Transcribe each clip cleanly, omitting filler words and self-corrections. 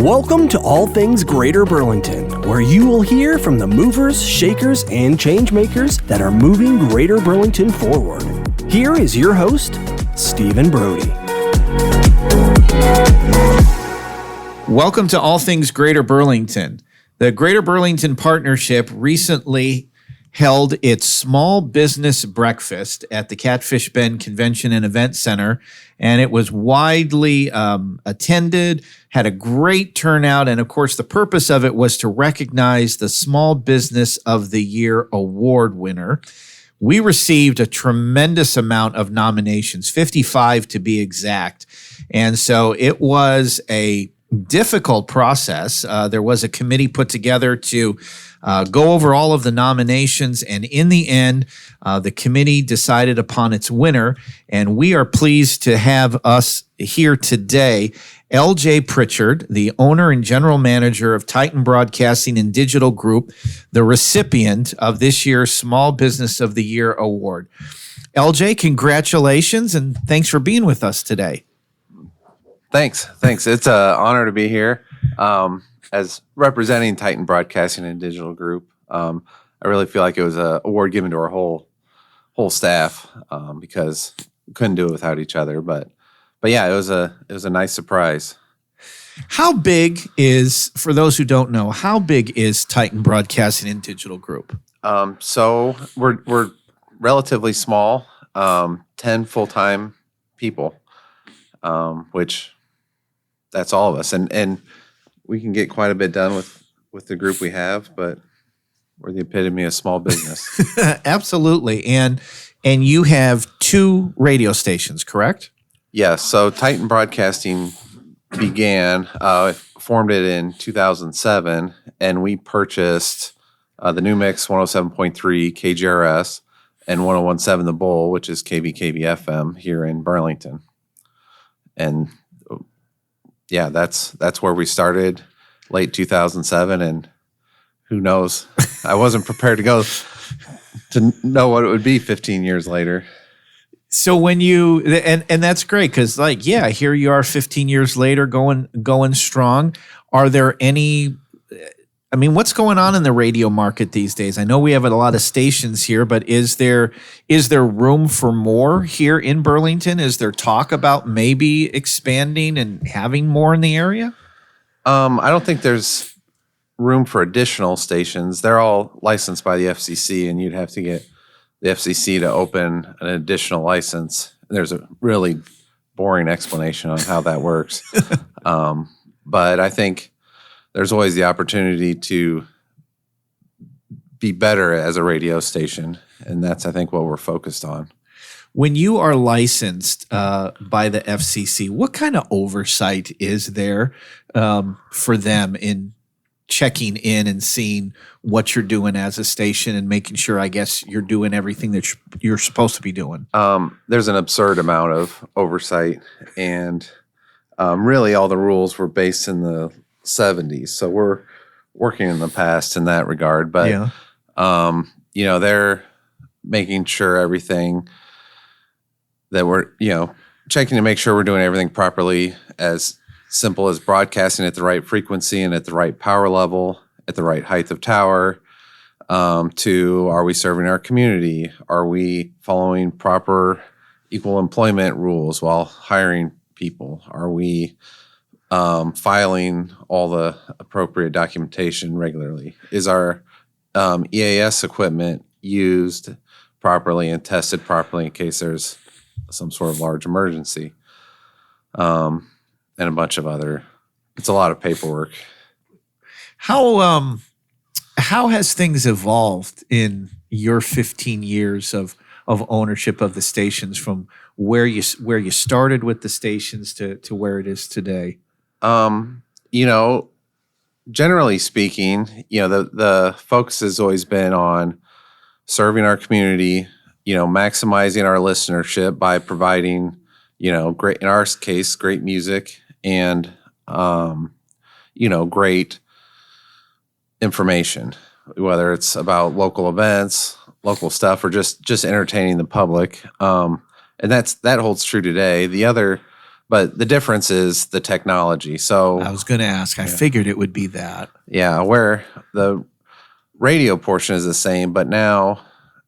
Welcome to All Things Greater Burlington, where you will hear from the movers, shakers, and changemakers that are moving Greater Burlington forward. Here is your host, Stephen Brody. Welcome to All Things Greater Burlington. The Greater Burlington Partnership recently held its small business breakfast at the Catfish Bend Convention and Event Center, and it was widely attended, had a great turnout, and of course the purpose of it was to recognize the Small Business of the Year award winner. We received a tremendous amount of nominations, 55 to be exact, and so it was a difficult process. There was a committee put together to go over all of the nominations, and in the end, the committee decided upon its winner, and we are pleased to have us here today, LJ Pritchard, the owner and general manager of Titan Broadcasting and Digital Group, the recipient of this year's Small Business of the Year Award. LJ, congratulations, and thanks for being with us today. Thanks. It's an honor to be here. As representing Titan Broadcasting and Digital Group, I really feel like it was an award given to our whole staff because we couldn't do it without each other. But yeah, it was a nice surprise. How big is, for those who don't know, how big is Titan Broadcasting and Digital Group? So we're relatively small, 10 full-time people, which that's all of us, and we can get quite a bit done with the group we have, but we're the epitome of small business. Absolutely. And you have two radio stations, correct? Yes. So Titan Broadcasting formed it in 2007, and we purchased the New Mix 107.3 KGRS and 101.7 The Bull, which is KBKB FM here in Burlington. And yeah, that's where we started, late 2007, and who knows? I wasn't prepared to know what it would be 15 years later. So when you and that's great because here you are 15 years later going strong. Are there any? I mean, what's going on in the radio market these days? I know we have a lot of stations here, but is there room for more here in Burlington? Is there talk about maybe expanding and having more in the area? I don't think there's room for additional stations. They're all licensed by the FCC, and you'd have to get the FCC to open an additional license. There's a really boring explanation on how that works. But I think there's always the opportunity to be better as a radio station, and that's, I think, what we're focused on. When you are licensed by the FCC, what kind of oversight is there for them in checking in and seeing what you're doing as a station and making sure, I guess, you're doing everything that you're supposed to be doing? There's an absurd amount of oversight, and really all the rules were based in the 70s. So we're working in the past in that regard. But, they're making sure everything that we're, checking to make sure we're doing everything properly, as simple as broadcasting at the right frequency and at the right power level, at the right height of tower, to are we serving our community? Are we following proper equal employment rules while hiring people? Are we filing all the appropriate documentation regularly? Is our EAS equipment used properly and tested properly in case there's some sort of large emergency? And a bunch of other, it's a lot of paperwork. How has things evolved in your 15 years of ownership of the stations, from where you started with the stations to where it is today? Generally speaking, the focus has always been on serving our community, maximizing our listenership by providing, great, in our case, great music and, great information, whether it's about local events, local stuff, or just entertaining the public. And that holds true today. The other but the difference is the technology. So I was going to ask. I figured it would be that. Yeah, where the radio portion is the same, but now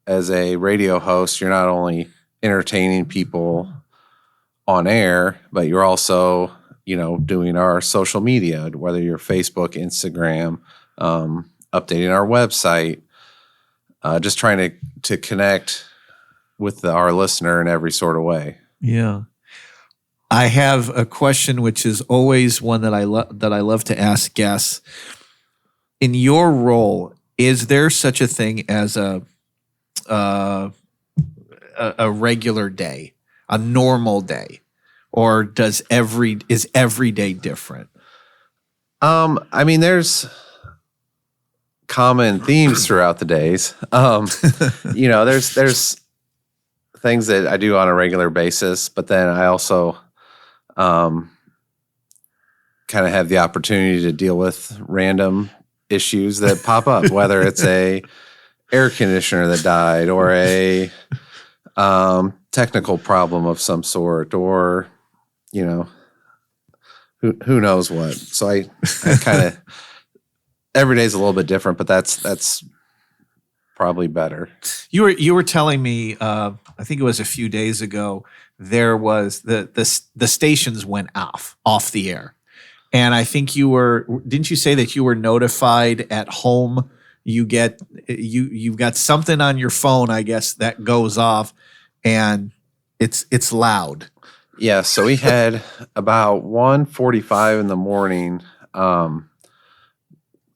as a radio host, you're not only entertaining people on air, but you're also, doing our social media, whether you're Facebook, Instagram, updating our website, just trying to connect with our listener in every sort of way. Yeah. I have a question, which is always one that I love to ask guests. In your role, is there such a thing as a regular day, a normal day, or is every day different? There's common themes throughout the days. There's things that I do on a regular basis, but then I also kind of have the opportunity to deal with random issues that pop up, whether it's a air conditioner that died or a technical problem of some sort, or who knows what. So I kind of every day's a little bit different, but that's probably better. You were telling me, I think it was a few days ago, there was the stations went off the air. And I think didn't you say that you were notified at home? You've got something on your phone, I guess, that goes off, and it's loud. Yeah. So we had about 1:45 in the morning.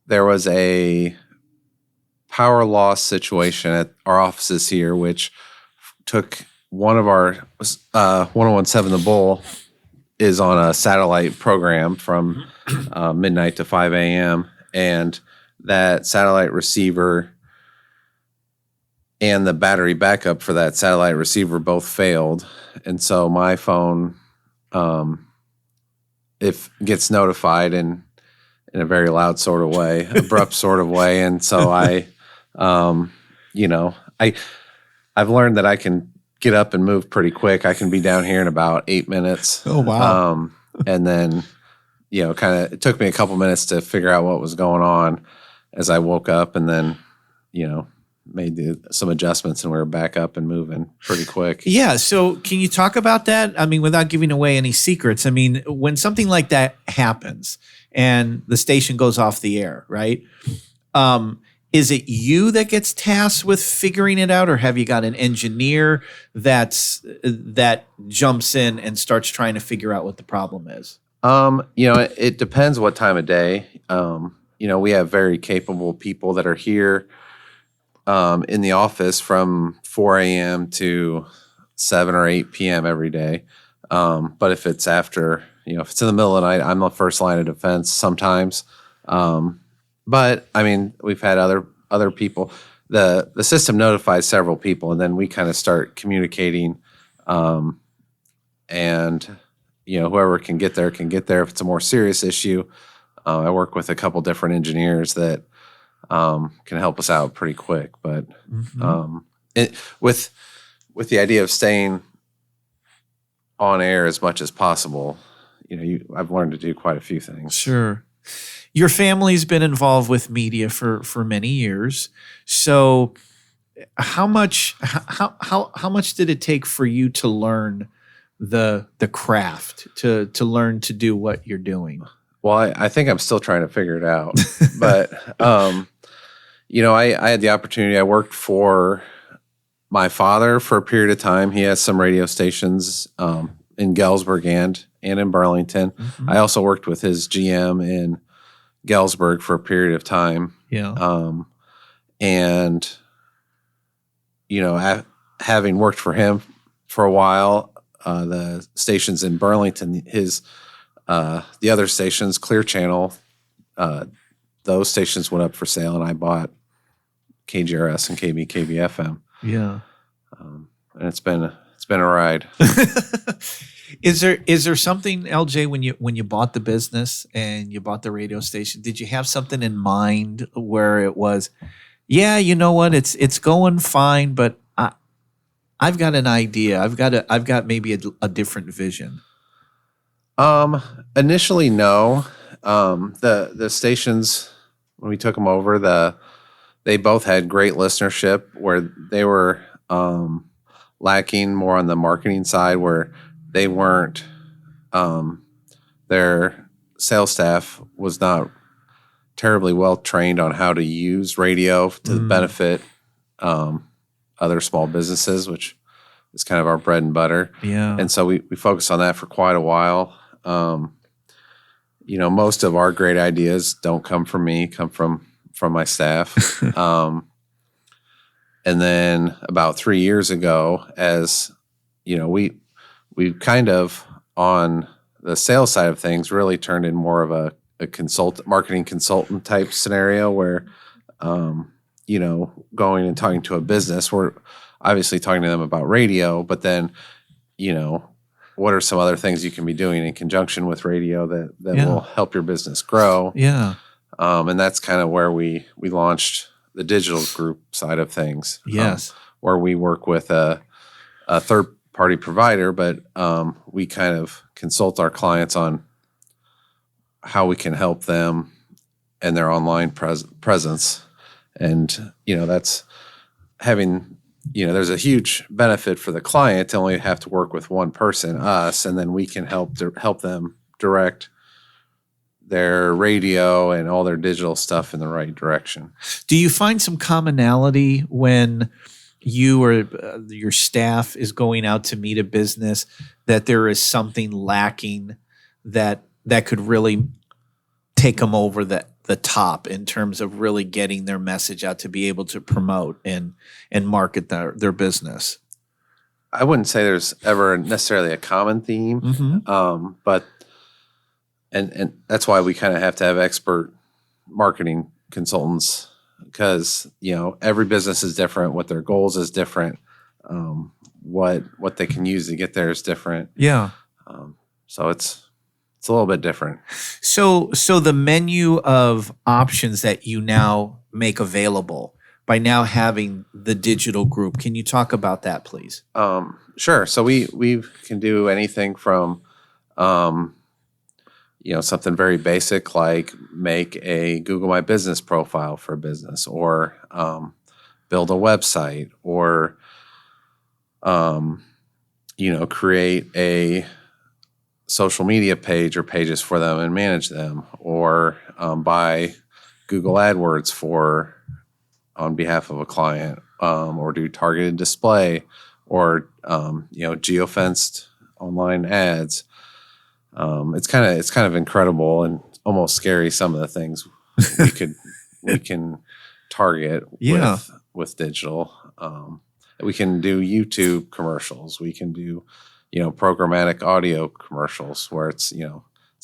There was a power loss situation at our offices here, which took one of our 1017 The Bull is on a satellite program from midnight to 5 a.m. And that satellite receiver and the battery backup for that satellite receiver both failed. And so my phone, if gets notified in a very loud sort of way, abrupt sort of way. And so I've learned that I can get up and move pretty quick. I can be down here in about 8 minutes. Oh, wow. And then, it took me a couple minutes to figure out what was going on as I woke up, and then, made some adjustments, and we were back up and moving pretty quick. Yeah. So can you talk about that? I mean, without giving away any secrets, I mean, when something like that happens and the station goes off the air, right? Is it you that gets tasked with figuring it out, or have you got an engineer that jumps in and starts trying to figure out what the problem is? It depends what time of day. We have very capable people that are here in the office from 4 a.m. to 7 or 8 p.m. every day. But if it's after, if it's in the middle of the night, I'm the first line of defense sometimes. But I mean, we've had other people. The system notifies several people, and then we kind of start communicating. And whoever can get there can get there. If it's a more serious issue, I work with a couple different engineers that can help us out pretty quick. But with the idea of staying on air as much as possible, I've learned to do quite a few things. Sure. Your family's been involved with media for many years. So how much did it take for you to learn the craft, to learn to do what you're doing? Well, I think I'm still trying to figure it out. But, I had the opportunity. I worked for my father for a period of time. He has some radio stations in Galesburg and in Burlington. Mm-hmm. I also worked with his GM in Galesburg for a period of time. Yeah. Having worked for him for a while, the stations in Burlington, the other stations, Clear Channel, those stations went up for sale, and I bought KGRS and KBFM. Yeah. And it's been a ride. Is there something, LJ, when you bought the business and you bought the radio station, did you have something in mind where it was, yeah, you know what, it's going fine, but I've got an idea. I've got maybe a different vision. Initially, no. The stations, when we took them over, they both had great listenership, where they were lacking more on the marketing side, where they weren't. Their sales staff was not terribly well trained on how to use radio to benefit other small businesses, which is kind of our bread and butter. Yeah. And so we focused on that for quite a while. Most of our great ideas don't come from me, come from my staff. And then about 3 years ago, as we kind of, on the sales side of things, really turned in more of a marketing consultant type scenario, where going and talking to a business, we're obviously talking to them about radio, but then what are some other things you can be doing in conjunction with radio that will help your business grow? Yeah. And that's kind of where we launched the digital group side of things. Yes. Where we work with a third party provider, but we kind of consult our clients on how we can help them and their online presence. And, that's having, there's a huge benefit for the client to only have to work with one person, us, and then we can help them direct their radio and all their digital stuff in the right direction. Do you find some commonality when you or your staff is going out to meet a business, that there is something lacking that could really take them over the top in terms of really getting their message out to be able to promote and market their business? I wouldn't say there's ever necessarily a common theme, but and that's why we kind of have to have expert marketing consultants, because every business is different, what their goals is different, what they can use to get there is different. Yeah. So it's a little bit different. So the menu of options that you now make available by now having the digital group, can you talk about that, please? Sure. So we can do anything from something very basic, like make a Google My Business profile for a business, or build a website, or create a social media page or pages for them and manage them, or buy Google AdWords on behalf of a client, or do targeted display, or geofenced online ads. It's kind of incredible and almost scary, some of the things we can target with digital. We can do YouTube commercials. We can do programmatic audio commercials, where it's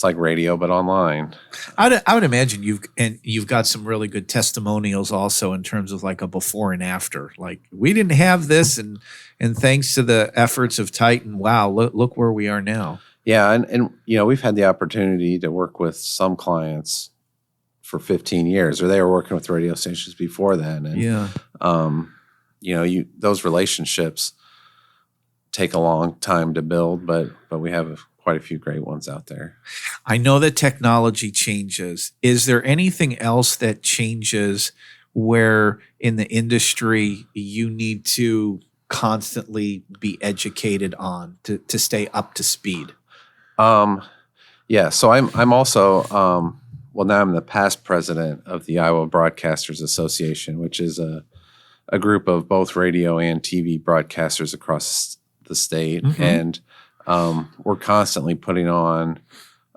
like radio but online. I would imagine you've got some really good testimonials also in terms of like a before and after. Like, we didn't have this, and thanks to the efforts of Titan, wow, look where we are now. Yeah, and we've had the opportunity to work with some clients for 15 years, or they were working with radio stations before then. And those relationships take a long time to build, but we have quite a few great ones out there. I know that technology changes. Is there anything else that changes where in the industry you need to constantly be educated on to stay up to speed? Yeah. So I'm also, now I'm the past president of the Iowa Broadcasters Association, which is a group of both radio and TV broadcasters across the state. And we're constantly putting on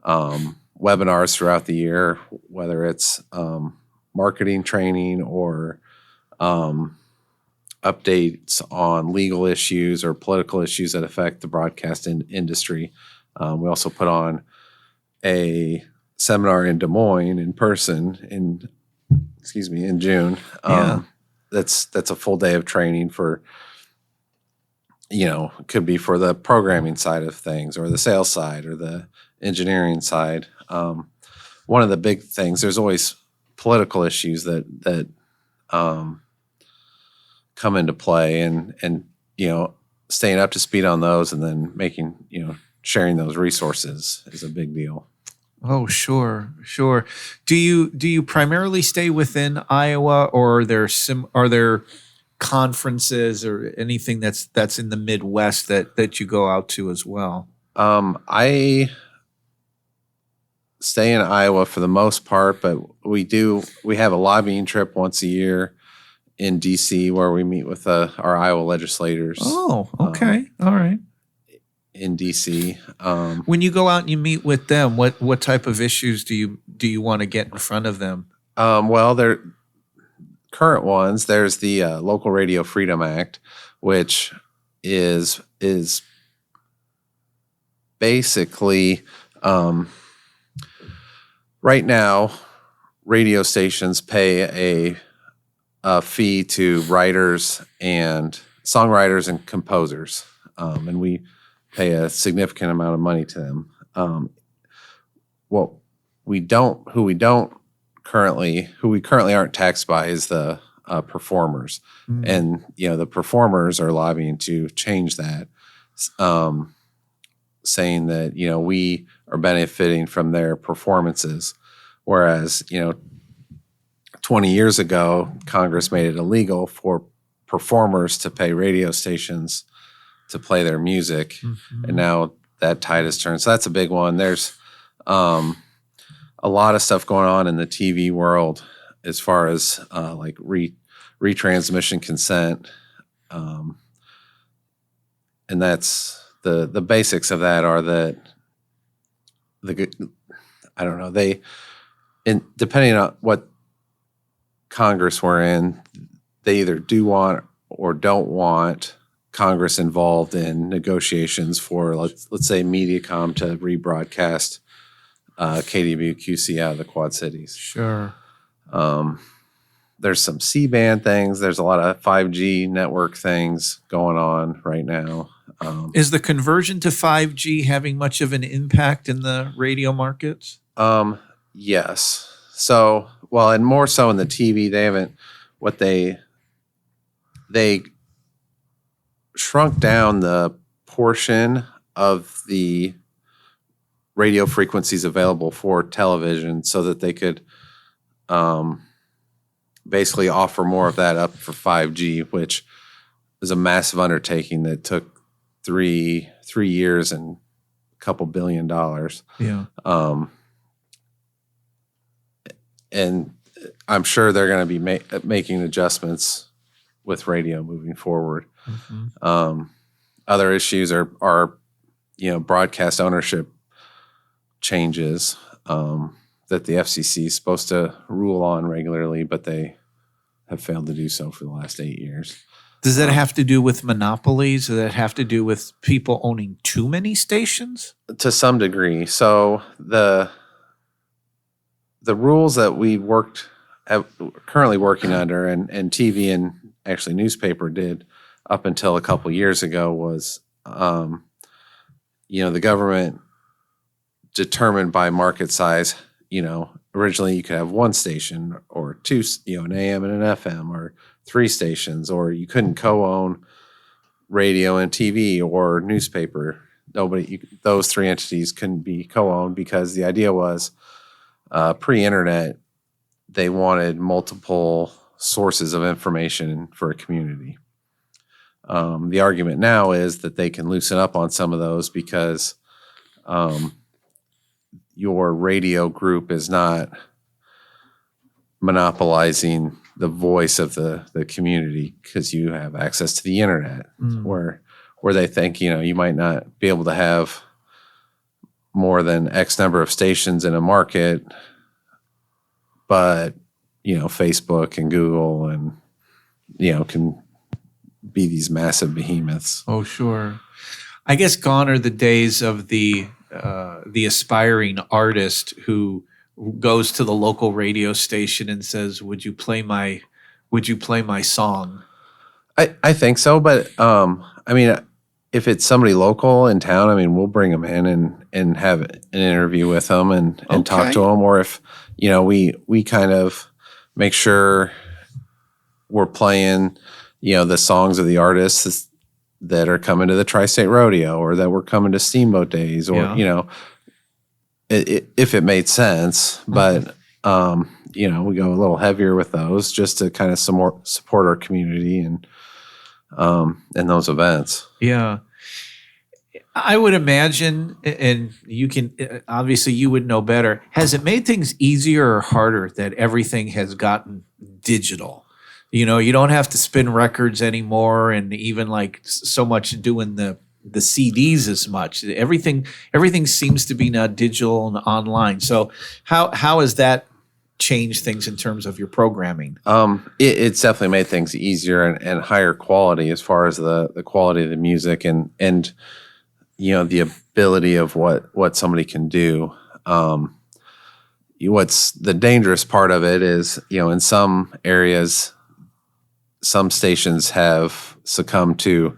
webinars throughout the year, whether it's marketing training or updates on legal issues or political issues that affect the broadcast industry. We also put on a seminar in Des Moines in person in June. That's a full day of training for, it could be for the programming side of things, or the sales side, or the engineering side. One of the big things, there's always political issues that come into play, and staying up to speed on those, and then making, sharing those resources is a big deal. Oh, sure. Do you primarily stay within Iowa, or are there conferences or anything that's in the Midwest that you go out to as well? I stay in Iowa for the most part, but we have a lobbying trip once a year in DC where we meet with our Iowa legislators. Oh, okay. All right. In DC. When you go out and you meet with them, what type of issues do you want to get in front of them? Well, they're current ones. There's the Local Radio Freedom Act, which is basically right now radio stations pay a fee to writers and songwriters and composers, and we pay a significant amount of money to them. Who we currently aren't taxed by is the performers, and the performers are lobbying to change that, saying that we are benefiting from their performances, whereas 20 years ago Congress made it illegal for performers to pay radio stations to play their music, and now that tide has turned. So that's a big one. There's a lot of stuff going on in the TV world as far as like retransmission consent, and that's the basics of that are that I don't know, depending on what Congress we're in, they either do want or don't want Congress involved in negotiations for, let's say, Mediacom to rebroadcast KWQC out of the Quad Cities. Sure. There's some C-band things. There's a lot of 5G network things going on right now. Is the conversion to 5G having much of an impact in the radio markets? Yes. So, well, and more so in the TV, they shrunk down the portion of the radio frequencies available for television so that they could basically offer more of that up for 5G, which is a massive undertaking that took 3 years and a couple $1 billion. Yeah. And I'm sure they're going to be making adjustments with radio moving forward. Other issues are broadcast ownership changes that the FCC is supposed to rule on regularly, but they have failed to do so for the last 8 years. Does that have to do with monopolies? Does that have to do with people owning too many stations? To some degree. So the rules that we currently working under, and TV and actually newspaper did up until a couple years ago, was the government determined by market size. Originally you could have one station or two, an AM and an FM, or 3 stations, or you couldn't co-own radio and TV or newspaper. Those 3 entities couldn't be co-owned because the idea was pre-internet, they wanted multiple sources of information for a community. The argument now is that they can loosen up on some of those because your radio group is not monopolizing the voice of the community because you have access to the internet, where they think you might not be able to have more than X number of stations in a market, but Facebook and Google and can be these massive behemoths. Oh, sure. I guess gone are the days of the aspiring artist who goes to the local radio station and says, "Would you play my song?" I think so, but if it's somebody local in town, we'll bring them in and have an interview with them and talk to them. Or if we kind of make sure we're playing the songs of the artists that are coming to the Tri-State Rodeo, or that were coming to Steamboat Days, or if it made sense. But we go a little heavier with those just to kind of support our community and those events. Yeah. I would imagine, and you can, obviously you would know better, has it made things easier or harder that everything has gotten digital? You don't have to spin records anymore, and even like so much doing the CDs as much. Everything seems to be now digital and online. So how has that changed things in terms of your programming? It's definitely made things easier and higher quality as far as the quality of the music and the ability of what somebody can do. What's the dangerous part of it is, in some areas, some stations have succumbed to,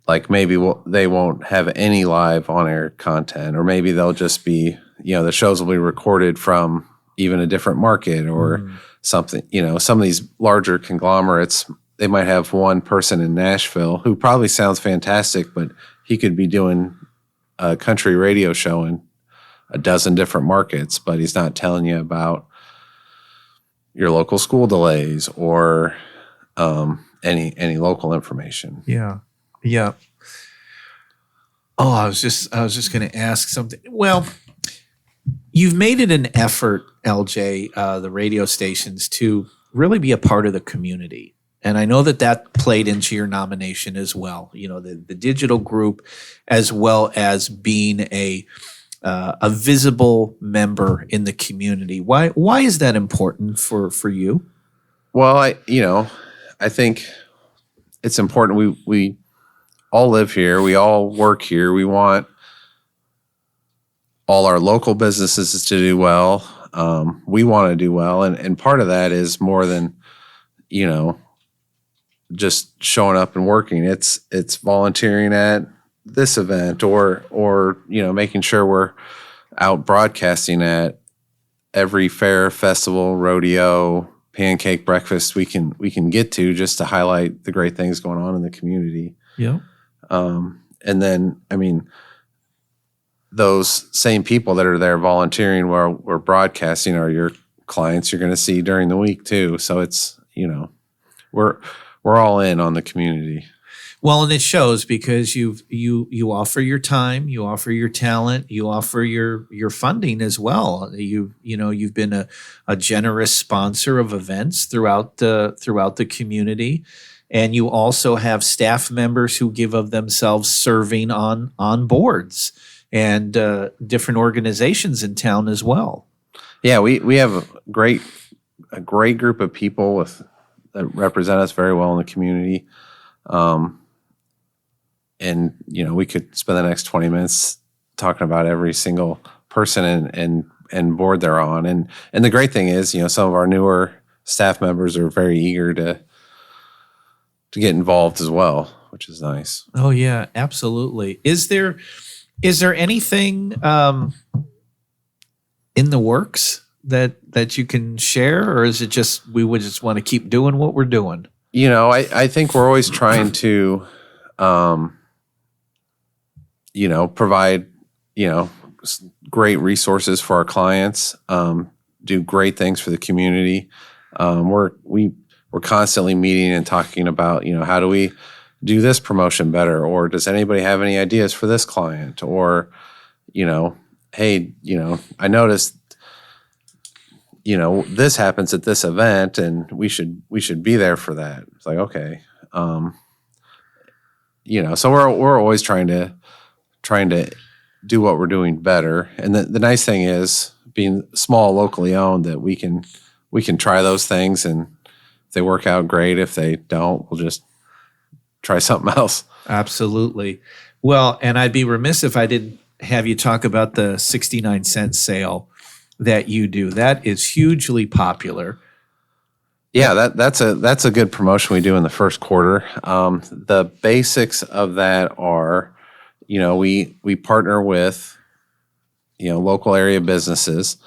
like, maybe they won't have any live on-air content, or maybe they'll just be, the shows will be recorded from even a different market or something. Some of these larger conglomerates, they might have one person in Nashville who probably sounds fantastic, but he could be doing a country radio show in a dozen different markets, but he's not telling you about your local school delays or any local information. Yeah. Yeah. Oh, I was just going to ask something. Well, you've made it an effort, LJ, the radio stations, to really be a part of the community. And I know that played into your nomination as well. The digital group, as well as being a visible member in the community. Why is that important for you? Well, I think it's important. We all live here. We all work here. We want all our local businesses to do well. We want to do well. And part of that is more than, just showing up and working. It's volunteering at this event or making sure we're out broadcasting at every fair, festival, rodeo, pancake breakfast we can get to, just to highlight the great things going on in the community. Yeah. And then, those same people that are there volunteering while we're broadcasting are your clients you're going to see during the week too. So it's, we're all in on the community. Well, and it shows because you offer your time, you offer your talent, you offer your funding as well. You've been a generous sponsor of events throughout the community, and you also have staff members who give of themselves serving on boards and different organizations in town as well. Yeah, we have a great group of people that represent us very well in the community. And, we could spend the next 20 minutes talking about every single person and board they're on. And the great thing is, some of our newer staff members are very eager to get involved as well, which is nice. Oh yeah, absolutely. Is there anything in the works that you can share, or is it just we would just want to keep doing what we're doing? I think we're always trying to provide great resources for our clients, do great things for the community. We're constantly meeting and talking about how do we do this promotion better, or does anybody have any ideas for this client, or hey, I noticed this happens at this event and we should be there for that. It's like, okay. So we're always trying to do what we're doing better. And the nice thing is, being small, locally owned, that we can try those things, and if they work out, great. If they don't, we'll just try something else. Absolutely. Well, and I'd be remiss if I didn't have you talk about the 69-cent sale that you do. That is hugely popular. Yeah, that's a good promotion we do in the first quarter. The basics of that are, we partner with, local area businesses,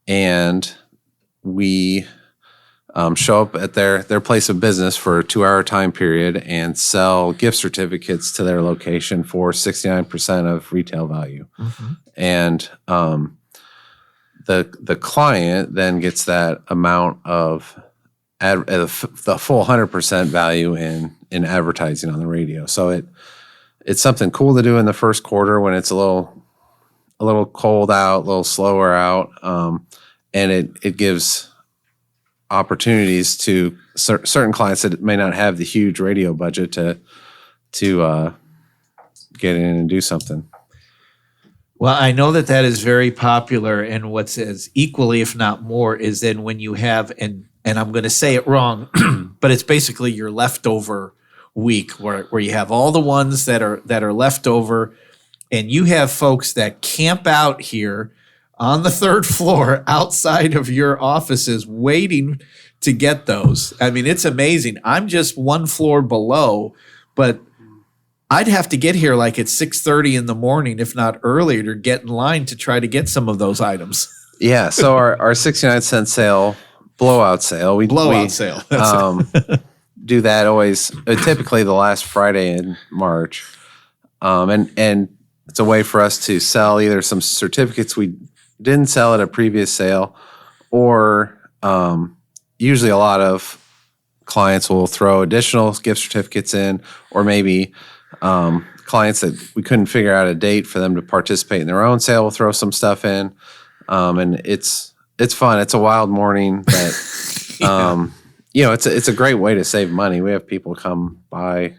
and we show up at their place of business for a 2-hour time period and sell gift certificates to their location for 69% of retail value. Mm-hmm. And the client then gets that amount of the full 100% value in advertising on the radio. So it's something cool to do in the first quarter when it's a little cold out, a little slower out, and it gives opportunities to certain clients that may not have the huge radio budget to get in and do something. Well, I know that is very popular, and what's as equally, if not more, is then when you have, and I'm going to say it wrong, but it's basically your leftover week where you have all the ones that are left over, and you have folks that camp out here on the third floor outside of your offices waiting to get those. I mean, it's amazing. I'm just one floor below, but I'd have to get here like at 6:30 in the morning, if not earlier, to get in line to try to get some of those items. Yeah. So our 69-cent sale, blowout sale. We sale. Do that always, typically the last Friday in March. And it's a way for us to sell either some certificates we didn't sell at a previous sale, or usually a lot of clients will throw additional gift certificates in, or maybe clients that we couldn't figure out a date for them to participate in their own sale will throw some stuff in. And it's fun. It's a wild morning, but it's a great way to save money. We have people come buy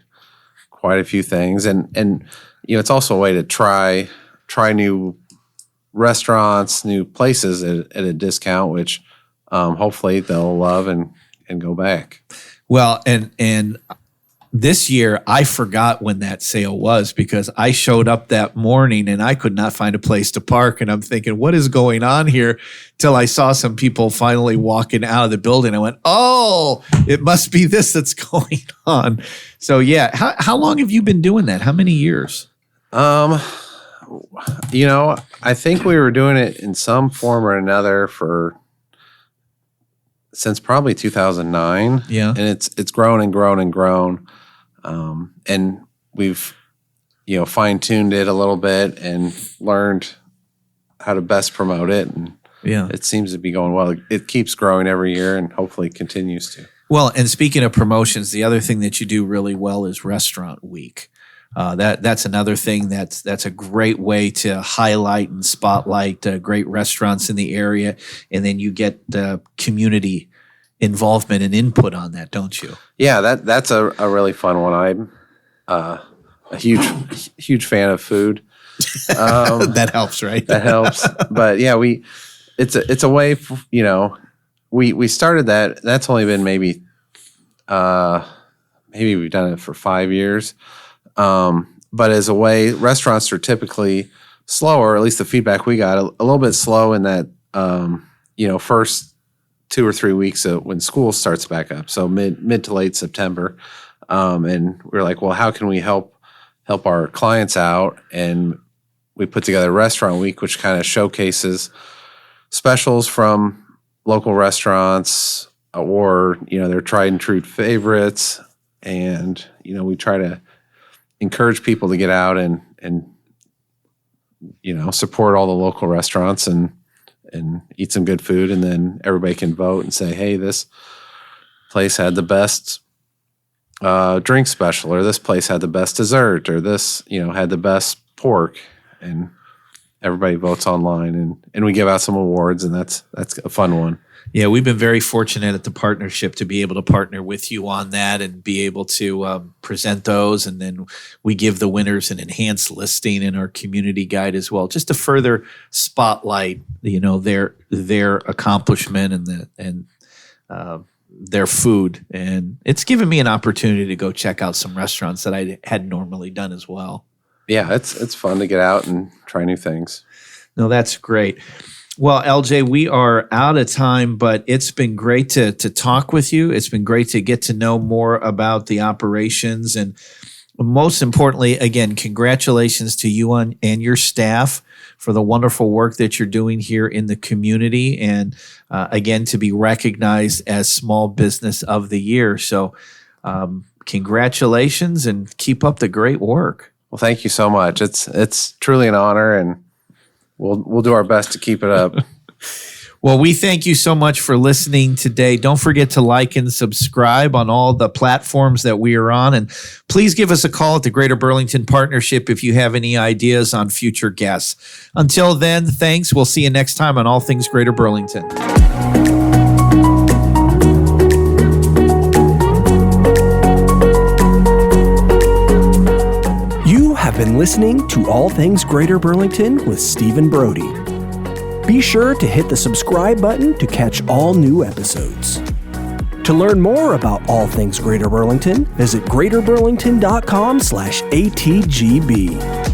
quite a few things, and it's also a way to try new restaurants, new places at a discount, which hopefully they'll love and go back. Well, and this year I forgot when that sale was because I showed up that morning and I could not find a place to park, and I'm thinking, what is going on here? Till I saw some people finally walking out of the building. I went, oh, it must be this that's going on. So yeah, how long have you been doing that? How many years? I think we were doing it in some form or another since probably 2009. Yeah. And it's grown and grown and grown. And we've, fine-tuned it a little bit and learned how to best promote it. And it seems to be going well. It keeps growing every year and hopefully continues to. Well, and speaking of promotions, the other thing that you do really well is Restaurant Week. That's another thing that's a great way to highlight and spotlight great restaurants in the area, and then you get community involvement and input on that, don't you? Yeah, that's a really fun one. I'm a huge fan of food. That helps, right? That helps. But yeah, it's a way for, we started that. That's only been maybe we've done it for 5 years. But as a way, restaurants are typically slower, at least the feedback we got, a little bit slow in that, first 2 or 3 weeks when school starts back up. So mid to late September. And we're like, well, how can we help our clients out? And we put together Restaurant Week, which kind of showcases specials from local restaurants or, their tried and true favorites. And, we try to encourage people to get out and support all the local restaurants and eat some good food, and then everybody can vote and say, hey, this place had the best drink special, or this place had the best dessert, or this had the best pork, and everybody votes online, and we give out some awards, and that's a fun one. Yeah, we've been very fortunate at the partnership to be able to partner with you on that and be able to present those. And then we give the winners an enhanced listing in our community guide as well, just to further spotlight, their accomplishment and their food. And it's given me an opportunity to go check out some restaurants that I hadn't normally done as well. Yeah, it's fun to get out and try new things. No, that's great. Well, LJ, we are out of time, but it's been great to talk with you. It's been great to get to know more about the operations. And Most importantly, again, congratulations to you and your staff for the wonderful work that you're doing here in the community, and again, to be recognized as Small Business of the Year. So congratulations and keep up the great work. Well, thank you so much. It's truly an honor, and we'll do our best to keep it up. Well, we thank you so much for listening today. Don't forget to like and subscribe on all the platforms that we are on. And please give us a call at the Greater Burlington Partnership if you have any ideas on future guests. Until then, thanks. We'll see you next time on All Things Greater Burlington. You have been listening to All Things Greater Burlington with Stephen Brody. Be sure to hit the subscribe button to catch all new episodes. To learn more about All Things Greater Burlington, visit greaterburlington.com/ATGB.